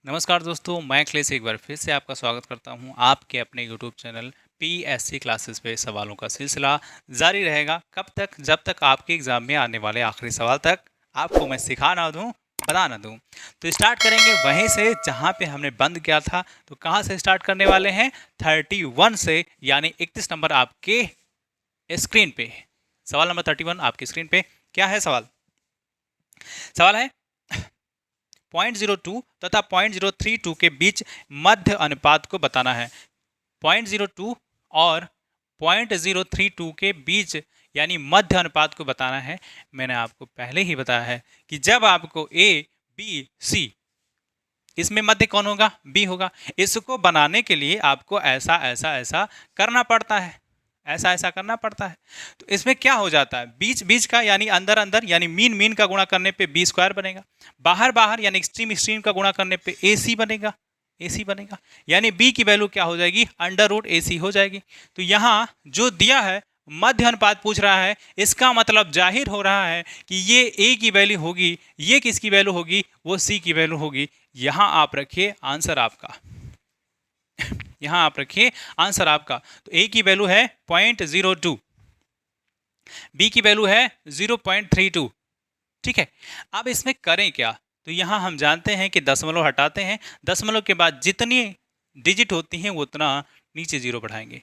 नमस्कार दोस्तों, मैं अखिलेश एक बार फिर से आपका स्वागत करता हूं आपके अपने यूट्यूब चैनल पीएससी क्लासेस पे। सवालों का सिलसिला जारी रहेगा कब तक, जब तक आपके एग्जाम में आने वाले आखिरी सवाल तक आपको मैं सिखा ना दूं, बता ना दूं। तो स्टार्ट करेंगे वहीं से जहां पे हमने बंद किया था। तो कहां से स्टार्ट करने वाले हैं? 31 से, यानी 31 नंबर आपके स्क्रीन पे। सवाल नंबर 31 आपकी स्क्रीन पे। क्या है सवाल? सवाल है 0.02 तथा 0.032 के बीच मध्य अनुपात को बताना है। 0.02 और 0.032 के बीच यानी मध्य अनुपात को बताना है। मैंने आपको पहले ही बताया है कि जब आपको ए बी सी, इसमें मध्य कौन होगा? बी होगा। इसको बनाने के लिए आपको ऐसा ऐसा ऐसा करना पड़ता है, ऐसा ऐसा करना पड़ता है। तो इसमें क्या हो जाता है? बीच बीच का यानी अंदर अंदर यानी मीन मीन का गुणा करने पे बी स्क्वायर बनेगा। बाहर बाहर यानी एक्सट्रीम एक्सट्रीम का गुणा करने पे ए सी बनेगा, ए सी बनेगा। यानी बी की वैल्यू क्या हो जाएगी? अंडर रूट ए सी हो जाएगी। तो यहाँ जो दिया है मध्य अनुपात पूछ रहा है, इसका मतलब जाहिर हो रहा है कि ये ए की वैल्यू होगी, ये किसकी वैल्यू होगी? वो सी की वैल्यू होगी। यहाँ आप रखिए आंसर आपका, यहाँ आप रखिए आंसर आपका। तो ए की वैल्यू है 0.02, बी की वैल्यू है 0.32। ठीक है, अब इसमें करें क्या? तो यहाँ हम जानते हैं कि दशमलव हटाते हैं, दशमलव के बाद जितनी डिजिट होती हैं वो उतना नीचे जीरो बढ़ाएंगे।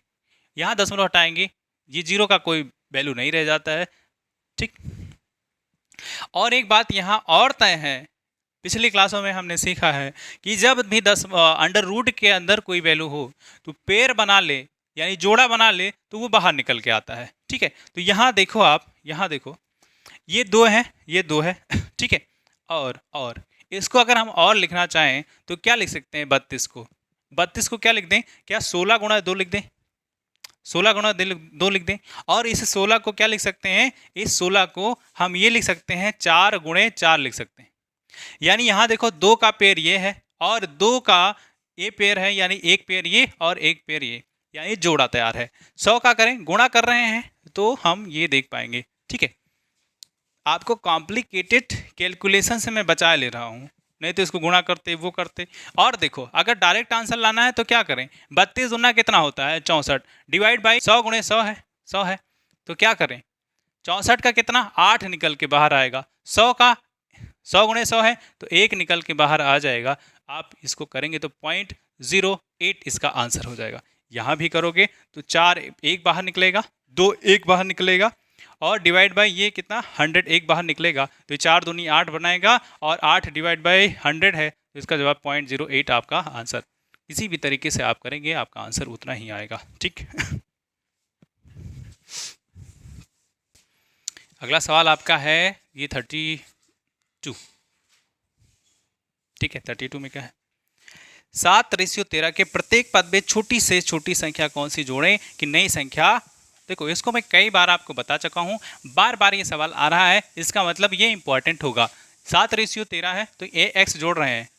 यहाँ दशमलव हटाएंगे, ये जीरो का कोई वैल्यू नहीं रह जाता है। ठीक, और एक बात यहाँ और तय है, पिछली क्लासों में हमने सीखा है कि जब भी अंडर रूट के अंदर कोई वैल्यू हो तो पेयर बना ले यानी जोड़ा बना ले तो वो बाहर निकल के आता है। ठीक है, तो यहाँ देखो आप, यहाँ देखो ये दो है, ये दो है। ठीक है, और इसको अगर हम और लिखना चाहें तो क्या लिख सकते हैं? 32 को, 32 को क्या लिख दें? क्या 16 गुणा 2 लिख दें? 16 गुणा 2 लिख दें। और इस 16 को क्या लिख सकते हैं? इस 16 को हम ये लिख सकते हैं 4 गुणे 4 लिख सकते हैं। यानी यहाँ देखो दो का पेयर ये है और दो का ये पेयर है, यानी एक पेयर ये और एक पेयर ये, यानी जोड़ा तैयार है। 100 का करें, गुणा कर रहे हैं तो हम ये देख पाएंगे। ठीक है, आपको कॉम्प्लिकेटेड कैलकुलेशन से मैं बचा ले रहा हूँ, नहीं तो इसको गुणा करते वो करते। और देखो अगर डायरेक्ट आंसर लाना है तो क्या करें? 32 गुना कितना होता है? 64, डिवाइड बाई 100 गुणे 100 है, 100 है। तो क्या करें? 64 का कितना? 8 निकल के बाहर आएगा। 100 का 100 गुणे 100 है तो 1 निकल के बाहर आ जाएगा। आप इसको करेंगे तो 0.08 इसका आंसर हो जाएगा। यहाँ भी करोगे तो 4 एक बाहर निकलेगा, 2 एक बाहर निकलेगा, और डिवाइड बाय ये कितना? 100 एक बाहर निकलेगा। तो 4 दूनी 8 बनाएगा और 8 डिवाइड बाय 100 है, तो इसका जवाब 0.08 आपका आंसर। किसी भी तरीके से आप करेंगे आपका आंसर उतना ही आएगा। ठीक। अगला सवाल आपका है ये 32। ठीक है, 32 में क्या है? 7:13 के प्रत्येक पद में छोटी से छोटी संख्या कौन सी जोड़ें कि नई संख्या? देखो इसको मैं कई बार आपको बता चुका हूं, बार बार ये सवाल आ रहा है, इसका मतलब ये इंपॉर्टेंट होगा। 7:13 है तो ये एक्स जोड़ रहे हैं,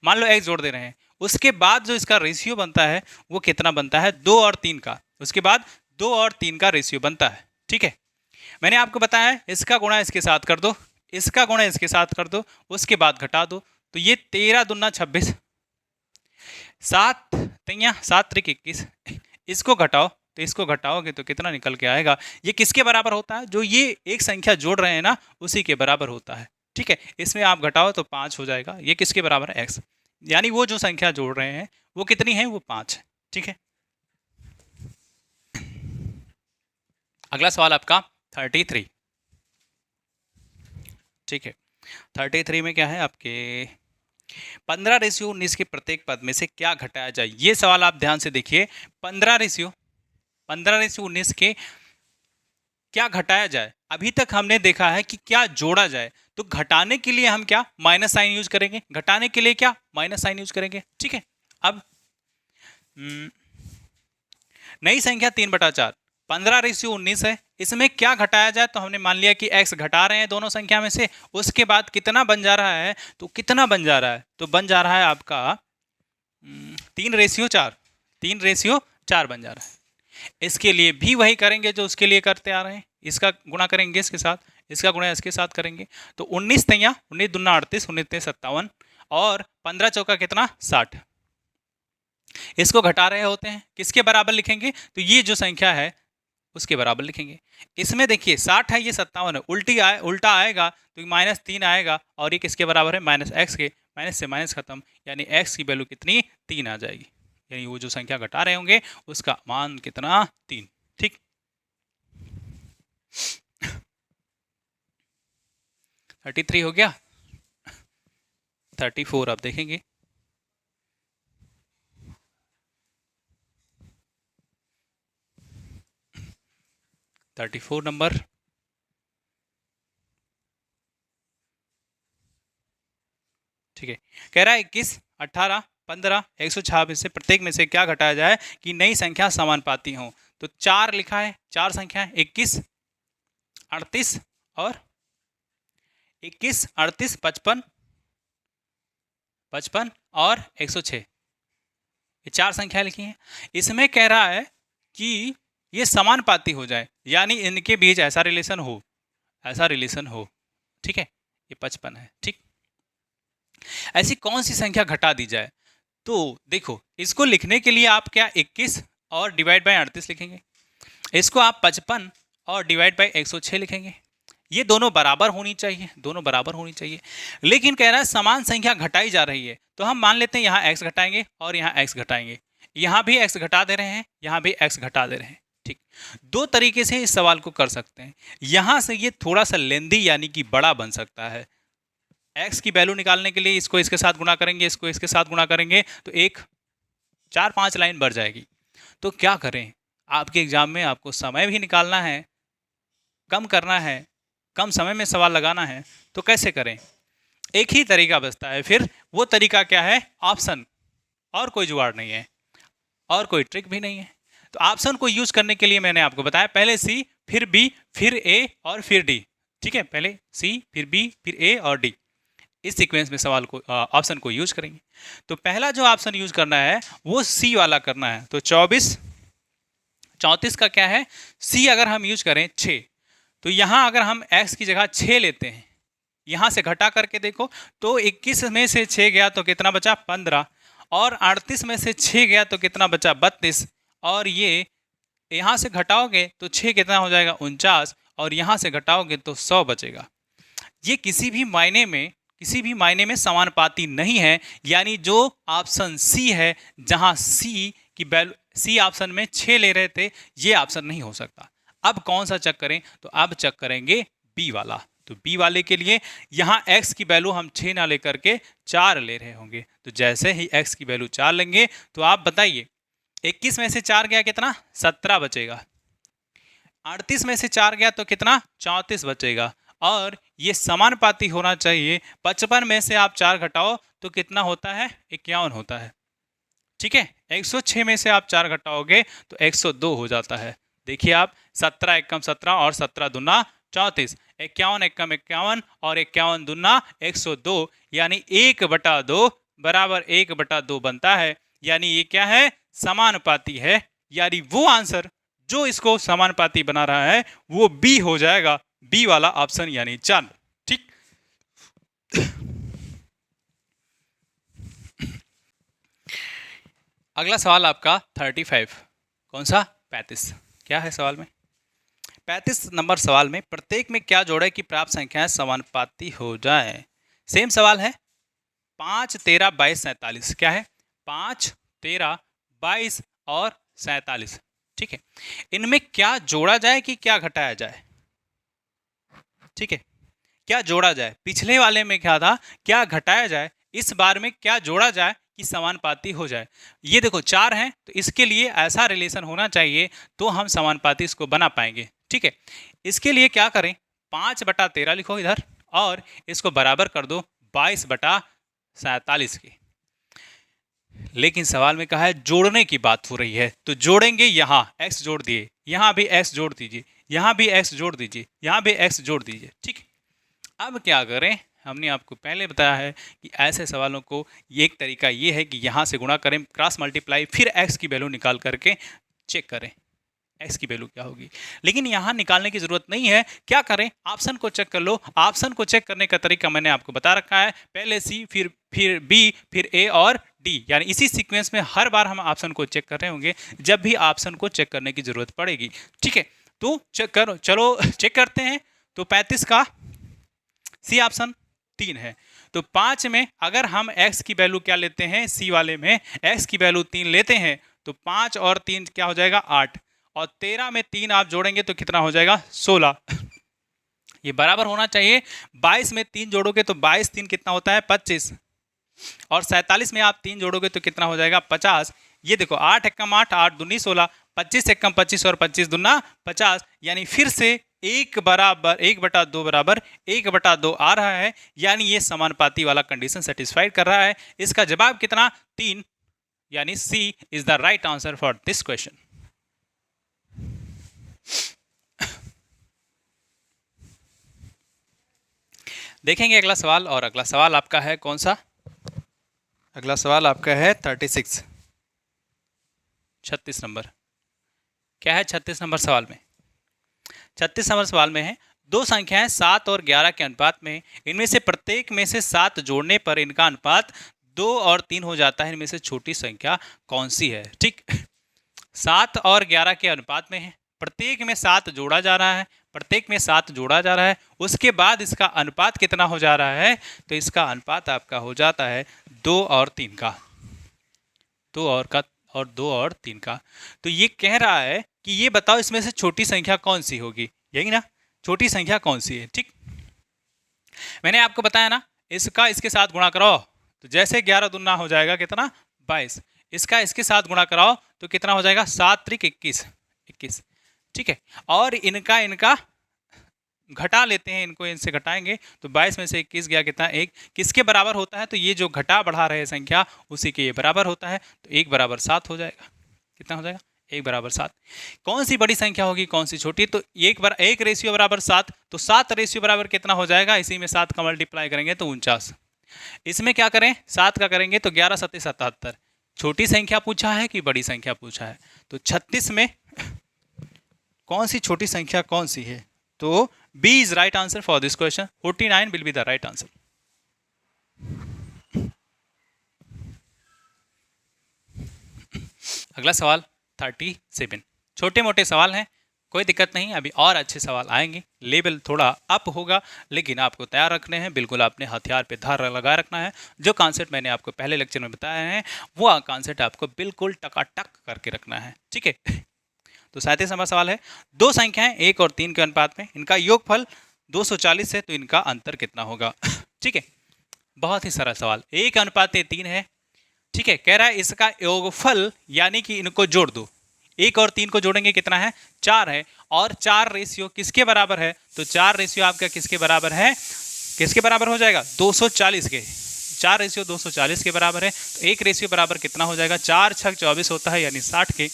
मान लो एक्स जोड़ दे रहे हैं, उसके बाद जो इसका रेशियो बनता है वो कितना बनता है? 2 और 3 का। उसके बाद 2 और 3 का रेशियो बनता है। ठीक है, मैंने आपको बताया है इसका गुणा इसके साथ कर दो, इसका गुणा इसके साथ कर दो, उसके बाद घटा दो। तो ये 13 दूना 26, 7 तैया 7 त्रिक 21, इसको घटाओ तो इसको घटाओगे तो कितना निकल के आएगा? ये किसके बराबर होता है? जो ये एक संख्या जोड़ रहे हैं ना उसी के बराबर होता है। ठीक है, इसमें आप घटाओ तो 5 हो जाएगा। ये किसके बराबर है? एक्स, यानी वो जो संख्या जोड़ रहे हैं वो कितनी है? वो 5 है। ठीक है, अगला सवाल आपका 33। ठीक है, 33 में क्या है आपके? 15:19 के प्रत्येक पद में से क्या घटाया जाए? ये सवाल आप ध्यान से देखिए। 15:19 के क्या घटाया जाए? अभी तक हमने देखा है कि क्या जोड़ा जाए, तो घटाने के लिए हम क्या? माइनस साइन यूज करेंगे। घटाने के लिए क्या? माइनस साइन यूज करेंगे। ठीक है, अब नई संख्या 3/4, 15:19 है, इसमें क्या घटाया जाए? तो हमने मान लिया कि x घटा रहे हैं दोनों संख्या में से, उसके बाद कितना बन जा रहा है? तो कितना बन जा रहा है? तो बन जा रहा है आपका 3:4, 3:4 बन जा रहा है। इसके लिए भी वही करेंगे जो उसके लिए करते आ रहे हैं, इसका गुणा करेंगे इसके साथ, इसका गुणा इसके साथ करेंगे। तो 19 तैया 19 दूना 38, 19 57 और 15 चौका कितना 60। इसको घटा रहे होते हैं, किसके बराबर लिखेंगे, तो ये जो संख्या है उसके बराबर लिखेंगे। इसमें देखिए 60 है, ये 57 है, उल्टा आएगा तो -3 आएगा, और ये किसके बराबर है, -x के। माइनस से माइनस खत्म, यानी x की वैल्यू कितनी 3 आ जाएगी, यानी वो जो संख्या घटा रहे होंगे उसका मान कितना 3। ठीक, 33 हो गया। 34 आप देखेंगे, नंबर। ठीक है, कह रहा है 21, 18, 15, 126 से प्रत्येक में से क्या घटाया जाए कि नई संख्या समानुपाती हो। तो 4 लिखा है, 4 संख्या 21, 38 और 21, 38, 55, 55 और 106, ये 4 संख्या लिखी है। इसमें कह रहा है कि ये समानुपाती हो जाए, यानी इनके बीच ऐसा रिलेशन हो, ठीक है, ये 55 है। ठीक, ऐसी कौन सी संख्या घटा दी जाए, तो देखो इसको लिखने के लिए आप क्या 21 और डिवाइड बाय 38 लिखेंगे, इसको आप 55 और डिवाइड बाय 106 लिखेंगे। ये दोनों बराबर होनी चाहिए, लेकिन कह रहा है समान संख्या घटाई जा रही है, तो हम मान लेते हैं यहाँ x घटाएंगे और यहाँ x घटाएंगे, यहाँ भी x घटा दे रहे हैं, यहाँ भी x घटा दे रहे हैं। ठीक, दो तरीके से इस सवाल को कर सकते हैं। यहाँ से ये थोड़ा सा लेंदी यानी कि बड़ा बन सकता है। x की वैल्यू निकालने के लिए इसको इसके साथ गुणा करेंगे, इसको इसके साथ गुणा करेंगे, तो एक 4-5 लाइन बढ़ जाएगी। तो क्या करें, आपके एग्जाम में आपको समय भी निकालना है, कम करना है, कम समय में सवाल लगाना है, तो कैसे करें। एक ही तरीका बचता है, फिर वो तरीका क्या है, ऑप्शन, और कोई जुगाड़ नहीं है और कोई ट्रिक भी नहीं है। तो ऑप्शन को यूज करने के लिए मैंने आपको बताया, पहले सी फिर बी फिर ए और फिर डी। ठीक है, पहले सी फिर बी फिर ए और डी, इस सीक्वेंस में सवाल को ऑप्शन को यूज करेंगे। तो पहला जो ऑप्शन यूज करना है वो सी वाला करना है। तो 34 का क्या है, सी अगर हम यूज करें 6, तो यहाँ अगर हम x की जगह 6 लेते हैं, यहाँ से घटा करके देखो तो 21 में से 6 गया तो कितना बचा 15, और 38 में से 6 गया तो कितना बचा 32, और ये यहाँ से घटाओगे तो 6 कितना हो जाएगा 49, और यहाँ से घटाओगे तो 100 बचेगा। ये किसी भी मायने में समानुपाती नहीं है, यानी जो ऑप्शन सी है, जहाँ सी की वैल्यू, सी ऑप्शन में 6 ले रहे थे, ये ऑप्शन नहीं हो सकता। अब कौन सा चेक करें, तो अब चेक करेंगे बी वाला। तो बी वाले के लिए यहाँ x की वैल्यू हम 6 ना लेकर के 4 ले रहे होंगे। तो जैसे ही x की वैल्यू 4 लेंगे, तो आप बताइए 21 में से 4 गया कितना 17 बचेगा, 38 में से 4 गया तो कितना 34 बचेगा, और ये समानुपाती होना चाहिए। 55 में से आप 4 घटाओ तो कितना होता है 51 होता है। ठीक है, 106 में से आप 4 घटाओगे तो 102 हो जाता है। देखिए आप 17 एकम 17 और 17 दूना 34, 51 एकम 51 और 51 दूना 102, यानी 1/2 बराबर 1/2 बनता है। यानी ये क्या है, समानुपाती है। यानी वो आंसर जो इसको समानुपाती बना रहा है वो बी हो जाएगा, बी वाला ऑप्शन यानी 4। ठीक, अगला सवाल आपका 35, कौन सा 35, क्या है सवाल में 35 नंबर सवाल में प्रत्येक में क्या जोड़े कि प्राप्त संख्याएं समानुपाती हो जाए। सेम सवाल है, 5, 13, 22, 47, क्या है 5, 13, 22 और 47। ठीक है, इनमें क्या जोड़ा जाए कि क्या घटाया जाए। ठीक है, क्या जोड़ा जाए, पिछले वाले में क्या था क्या घटाया जाए, इस बार में क्या जोड़ा जाए कि समानुपाती हो जाए। ये देखो 4 हैं, तो इसके लिए ऐसा रिलेशन होना चाहिए तो हम समानुपाती इसको बना पाएंगे। ठीक है, इसके लिए क्या करें, 5/13 लिखो इधर, और इसको बराबर कर दो 22/47 की। लेकिन सवाल में कहा है जोड़ने की बात हो रही है, तो जोड़ेंगे, यहाँ x जोड़ दिए, यहाँ भी x जोड़ दीजिए, यहाँ भी x जोड़ दीजिए, यहाँ भी x जोड़ दीजिए। ठीक, अब क्या करें, हमने आपको पहले बताया है कि ऐसे सवालों को एक तरीका ये है कि यहाँ से गुणा करें, क्रॉस मल्टीप्लाई, फिर x की वैल्यू निकाल करके चेक करें x की वैल्यू क्या होगी। लेकिन यहाँ निकालने की जरूरत नहीं है, क्या करें ऑप्शन को चेक कर लो। ऑप्शन को चेक करने का तरीका मैंने आपको बता रखा है, पहले सी फिर फिर बी, फिर ए और डी, यानी इसी सीक्वेंस में हर बार हम ऑप्शन को चेक कर रहे होंगे जब भी ऑप्शन को चेक करने की जरूरत पड़ेगी। ठीक है, तो चेक करो, चलो चेक करते हैं। तो 35 का सी ऑप्शन 3 है। तो 5 में अगर हम x की वैल्यू क्या लेते हैं, सी वाले में x की वैल्यू 3 लेते हैं तो 5 और 3 क्या हो जाएगा 8, और 13 में 3 आप जोड़ेंगे तो कितना हो जाएगा 16। ये बराबर होना चाहिए। 22 में 3 जोड़ोगे तो 22 3 कितना होता है 25, और 47 में आप 3 जोड़ोगे तो कितना हो जाएगा 50। ये देखो 8 एकम 8, 8 दूनी 16, 25 एकम 25 और 25 दूना 50, यानी फिर से 1/2 बराबर 1/2 आ रहा है, यानी ये समानुपाती वाला कंडीशन सेटिस्फाइड कर रहा है। इसका जवाब कितना 3, यानी C is the right answer for this question. देखेंगे अगला सवाल, और अगला सवाल आपका है कौन सा, अगला सवाल आपका है 36 नंबर। क्या है 36 नंबर सवाल में? 36 नंबर सवाल में है दो संख्याएं 7 और 11 के अनुपात में, इनमें से प्रत्येक में से 7 जोड़ने पर इनका अनुपात 2 और 3 हो जाता है, इनमें से छोटी संख्या कौन सी है? ठीक, 7 और 11 के अनुपात में है, प्रत्येक में 7 जोड़ा जा रहा है, प्रत्येक में 7 जोड़ा जा रहा है, उसके बाद इसका अनुपात कितना हो जा रहा है? तो इसका अनुपात आपका हो जाता है 2 और 3 का, 2 और 3 का। तो ये कह रहा है कि ये बताओ इसमें से छोटी संख्या कौन सी होगी, यही ना, छोटी संख्या कौन सी है? ठीक, मैंने आपको बताया ना, इसका इसके साथ गुणा कराओ तो जैसे 11 दूना हो जाएगा कितना 22, इसका इसके साथ गुणा कराओ तो कितना हो जाएगा 7 त्रिक 21। ठीक है, और इनका घटा लेते हैं, इनको इनसे घटाएंगे तो 22 में से 21 गया कितना 1, किसके बराबर होता है? तो ये जो घटा बढ़ा रहे संख्या उसी के ये बराबर होता है, तो 1 बराबर 7 हो जाएगा। कितना हो जाएगा 1 बराबर 7। कौन सी बड़ी संख्या होगी, कौन सी छोटी? तो 1 रेशियो बराबर 7, तो 7 रेशियो बराबर कितना हो जाएगा? इसी में 7 का मल्टीप्लाई करेंगे तो 49। इसमें क्या करें 7 का करेंगे तो 11 7 77। छोटी संख्या पूछा है कि बड़ी संख्या पूछा है? तो 36 में कौन सी छोटी संख्या कौन सी है? तो B is right answer for this question, 49 will be the right answer. अगला सवाल 37, छोटे मोटे सवाल हैं, कोई दिक्कत नहीं, अभी और अच्छे सवाल आएंगे, लेवल थोड़ा अप होगा, लेकिन आपको तैयार रखने हैं, बिल्कुल आपने हथियार पे धार लगा रखना है। जो कॉन्सेप्ट मैंने आपको पहले लेक्चर में बताया है वो कॉन्सेप्ट आपको बिल्कुल टकाटक करके रखना है। ठीक है, तो 37 नंबर सवाल है, दो संख्याएं 1 और 3 के अनुपात में, इनका योगफल 240 है, तो इनका अंतर कितना होगा? ठीक है, बहुत ही सरल सवाल, 1:3 है। ठीक है, कह रहा है इसका योगफल यानी कि इनको जोड़ दो, 1 और 3 को जोड़ेंगे कितना है 4 है, और 4 रेशियो किसके बराबर है? तो 4 रेशियो आपका किसके बराबर है, किसके बराबर हो जाएगा 240 के, 4 रेशियो 240 के बराबर है, तो 1 रेशियो बराबर कितना हो जाएगा 4 6 24 होता है, यानी 60 के।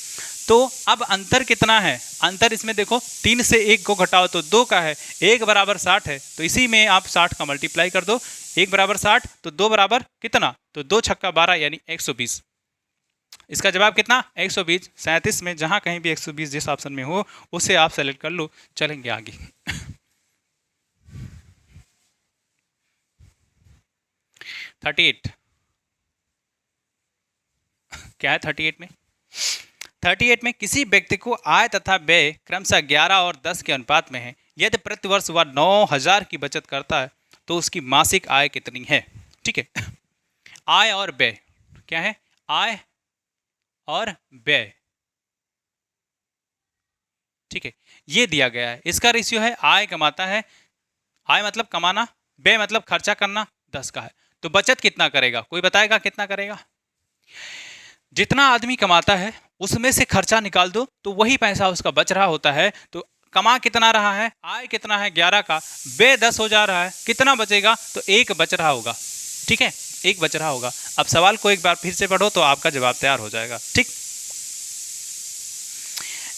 तो अब अंतर कितना है? अंतर इसमें देखो 3 से 1 को घटाओ तो 2 का है, 1 बराबर 60 है, तो इसी में आप 60 का मल्टीप्लाई कर दो, 1 बराबर 60 तो 2 बराबर कितना, तो 2 छक्का 12 यानी 120। इसका जवाब कितना 120। 37 में जहां कहीं भी 120 जिस ऑप्शन में हो उसे आप सेलेक्ट कर लो, चलेंगे आगे। 38 क्या है 38 में किसी व्यक्ति को आय तथा व्यय क्रमशः 11 और 10 के अनुपात में है, यदि प्रतिवर्ष वह 9,000 की बचत करता है तो उसकी मासिक आय कितनी है? ठीक है, आय और व्यय क्या है, आय और व्यय, ठीक है, ये दिया गया है, इसका रेशियो है आय कमाता है, आय मतलब कमाना, व्यय मतलब खर्चा करना 10 का है, तो बचत कितना करेगा, कोई बताएगा कितना करेगा? जितना आदमी कमाता है उसमें से खर्चा निकाल दो तो वही पैसा उसका बच रहा होता है। तो कमा कितना रहा है, आय कितना है 11 का, व्यय 10 हो जा रहा है, कितना बचेगा? तो 1 बच रहा होगा। ठीक है, 1 बच रहा होगा। अब सवाल को एक बार फिर से पढ़ो तो आपका जवाब तैयार हो जाएगा। ठीक,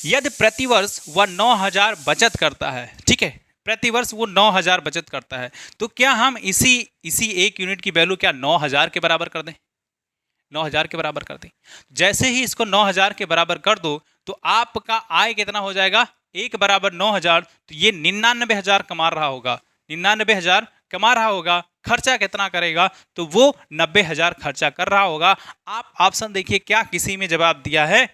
यदि प्रतिवर्ष वह 9,000 बचत करता है, ठीक है, प्रतिवर्ष वो 9,000 बचत करता है, तो क्या हम इसी 1 यूनिट की वैल्यू क्या 9,000 के बराबर कर दें? 9,000 के बराबर कर दें। जैसे ही इसको 9,000 के बराबर कर दो तो आपका आय कितना हो जाएगा 1 बराबर 9,000, तो ये 99,000 कमा रहा होगा, 99,000 कमा रहा होगा, खर्चा कितना करेगा, तो वो 90,000 खर्चा कर रहा होगा। आप ऑप्शन देखिए, क्या किसी में जवाब दिया है?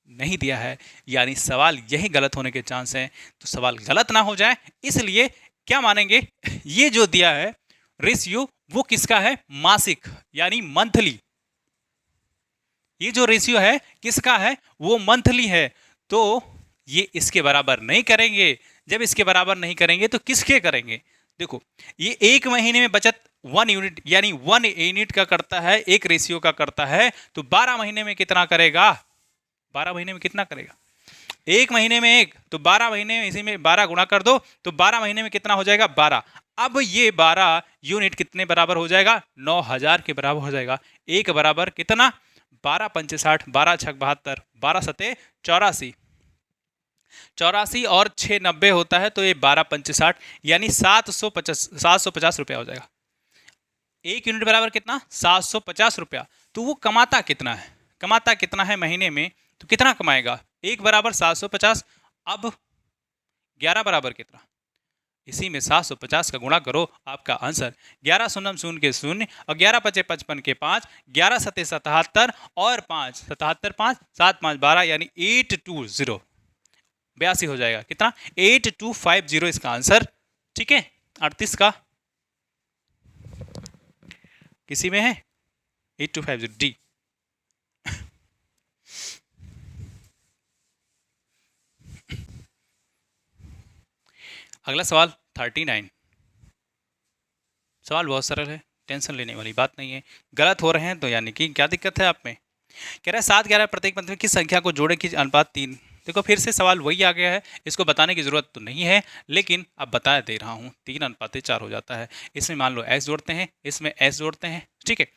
नहीं दिया है, यानी सवाल यही गलत होने के चांस हैं। तो सवाल गलत ना हो जाए इसलिए क्या मानेंगे, ये जो दिया है रेशियो वो किसका है? मासिक यानी मंथली। ये जो रेशियो है किसका है? वो मंथली है। तो ये इसके बराबर नहीं करेंगे। जब इसके बराबर नहीं करेंगे तो किसके करेंगे? देखो, ये एक महीने में बचत 1 यूनिट यानी 1 यूनिट का करता है, एक रेशियो का करता है, तो 12 महीने में कितना करेगा? 12 महीने में कितना करेगा? एक महीने में एक, तो 12 महीने में इसी में 12 गुणा कर दो, तो 12 महीने में कितना हो जाएगा? 12। अब ये 12 यूनिट कितने बराबर हो जाएगा? 9,000 के बराबर हो जाएगा। एक बराबर कितना? 12 पंचे 60, 12 छक 72, 12 सते 84, 84 और 6 90 होता है, तो ये 12 पंचे 60 यानी 750 रुपया हो जाएगा। एक यूनिट बराबर कितना? 750 रुपया। तो वो कमाता कितना है? कमाता कितना है महीने में? तो कितना कमाएगा? एक बराबर 750, अब 11 बराबर कितना? इसी में 750 का गुणा करो, आपका आंसर 11 शून्य शून्य के शून्य और 11 पचे 55 के 5, 11 सते 77 और 5 77 5 7 5 12 यानी 820 82 हो जाएगा। कितना? 8250 इसका आंसर। ठीक है, 38 का किसी में है? 8250 डी। अगला सवाल 39। सवाल बहुत सरल है, टेंशन लेने वाली बात नहीं है। गलत हो रहे हैं तो यानी कि क्या दिक्कत है आप में? कह रहा है 7 11 प्रत्येक पंक्ति में किस संख्या को जोड़े कि अनुपात 3। देखो फिर से सवाल वही आ गया है, इसको बताने की जरूरत तो नहीं है, लेकिन अब बता दे रहा हूँ। 3 अनुपात 4 हो जाता है। इसमें मान लो x जोड़ते हैं, इसमें s जोड़ते हैं। ठीक है,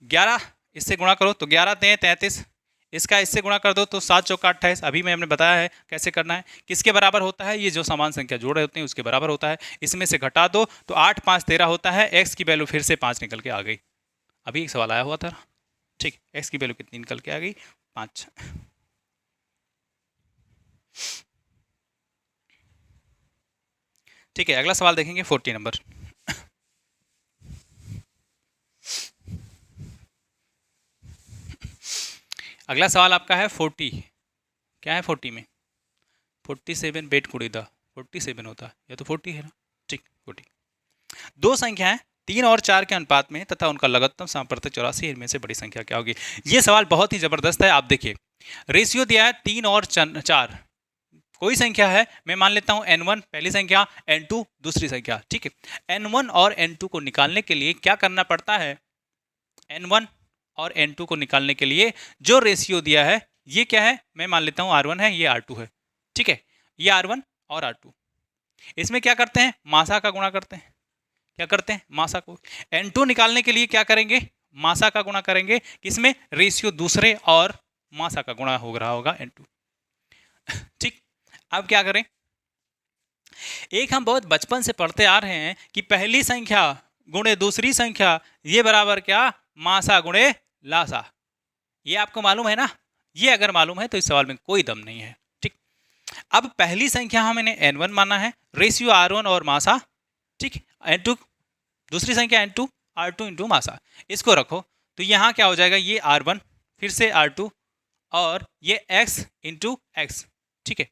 11 इससे गुणा करो तो 11 तें 33, इसका इससे गुणा कर दो तो 7 चौका 28। अभी मैंने बताया है कैसे करना है। किसके बराबर होता है? ये जो समान संख्या जोड़ रहे होते हैं उसके बराबर होता है। इसमें से घटा दो तो 8 5 13 होता है। x की वैल्यू फिर से 5 निकल के आ गई। अभी एक सवाल आया हुआ था, ठीक, x की वैल्यू कितनी निकल के आ गई? 5। ठीक है, अगला सवाल देखेंगे 40 नंबर। अगला सवाल आपका है 40। क्या है 40 में? 47 बेट कुड़ी दा 47 होता है, या तो 40 है ना। ठीक, 40। दो संख्याएं 3 और 4 के अनुपात में तथा उनका लगतम साम्प्रतिक 84, इनमें से बड़ी संख्या क्या होगी? ये सवाल बहुत ही जबरदस्त है। आप देखिए, रेशियो दिया है 3 और 4। कोई संख्या है, मैं मान लेता हूं n1 पहली संख्या, n2 दूसरी संख्या। ठीक है, n1 और n2 को निकालने के लिए क्या करना पड़ता है? n1 और n2 को निकालने के लिए जो रेशियो दिया है, ये क्या है? मैं मान लेता हूं r1 है, ये r2 है। ठीक है, ये r1 और r2। इसमें क्या करते हैं? मासा का गुणा करते हैं। क्या करते हैं? मासा को। n2 निकालने के लिए क्या करेंगे? मासा का गुणा करेंगे। किसमें? रेशियो दूसरे और मासा का गुणा हो रहा होगा n2। ठीक, अब क्या करें? एक हम बहुत बचपन से पढ़ते आ रहे हैं कि पहली संख्या गुणे दूसरी संख्या, ये बराबर क्या? मासा गुणे लासा। ये आपको मालूम है ना? ये अगर मालूम है तो इस सवाल में कोई दम नहीं है। ठीक, अब पहली संख्या हमने n1 माना है, रेशियो r1 और मासा। ठीक, n2 दूसरी संख्या n2, r2 इंटू मासा। इसको रखो तो यहाँ क्या हो जाएगा? ये r1 फिर से r2 और ये x इंटू x। ठीक है,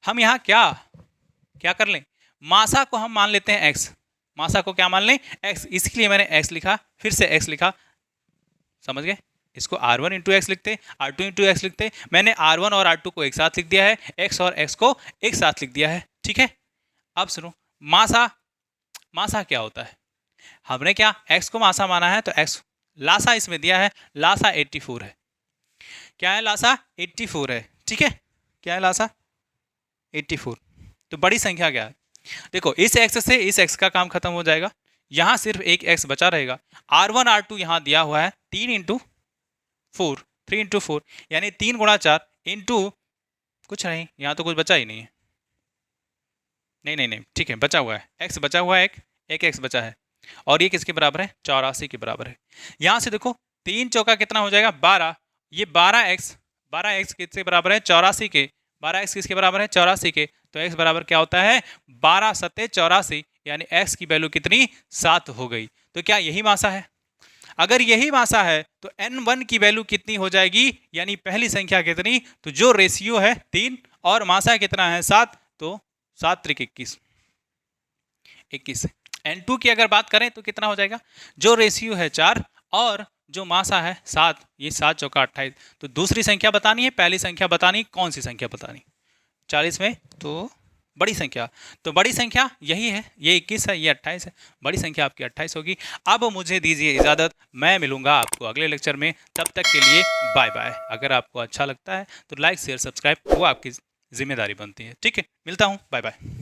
हम यहाँ क्या कर लें? मासा को हम मान लेते हैं x। मासा को क्या मान लें? x। इसलिए मैंने x लिखा, फिर से x लिखा। समझ गए? इसको r1 इंटू एक्स लिखते, r2 इंटू एक्स लिखते। मैंने r1 और r2 को एक साथ लिख दिया है, x और x को एक साथ लिख दिया है। ठीक है, अब सुनो, मासा क्या होता है? हमने क्या x को मासा माना है, तो x लासा इसमें दिया है, लासा 84 है। क्या है? लासा 84 है। ठीक है, क्या है? लासा 84। तो बड़ी संख्या क्या है? देखो, इस x से इस x का काम खत्म हो जाएगा, यहां सिर्फ एक x बचा रहेगा। r1 r2 यहां दिया हुआ है 3 इंटू 4, 3 इंटू 4 यानी 3 गुणा 4 इंटू कुछ नहीं, यहां तो कुछ बचा ही नहीं है। नहीं, ठीक है, बचा हुआ है x, बचा हुआ है एक x बचा है, और ये किसके बराबर है? 84 के बराबर है। यहां से देखो 3 चौका कितना हो जाएगा? 12। ये 12x किसके बराबर है? 84 के 12x किसके बराबर है? 84 के। तो x बराबर क्या होता है? 12 सत्ते 84, यानी x की वैल्यू कितनी? 7 हो गई। तो क्या यही मासा है? अगर यही मासा है तो n1 की वैल्यू कितनी हो जाएगी? यानी पहली संख्या कितनी? तो जो रेशियो है 3 और मासा कितना है? 7, तो 7 त्रिक 21। n2 की अगर बात करें तो कितना हो जाएगा? जो रेशियो है 4 और जो मासा है 7, ये 7 चौका 28। तो दूसरी संख्या बतानी है, पहली संख्या बतानी, कौन सी संख्या बतानी? 40 में तो बड़ी संख्या, तो बड़ी संख्या यही है, ये 21 है, ये 28 है, बड़ी संख्या आपकी 28 होगी। अब मुझे दीजिए इजाज़त, मैं मिलूंगा आपको अगले लेक्चर में, तब तक के लिए बाय बाय। अगर आपको अच्छा लगता है तो लाइक शेयर सब्सक्राइब वो आपकी जिम्मेदारी बनती है। ठीक है, मिलता हूँ, बाय बाय।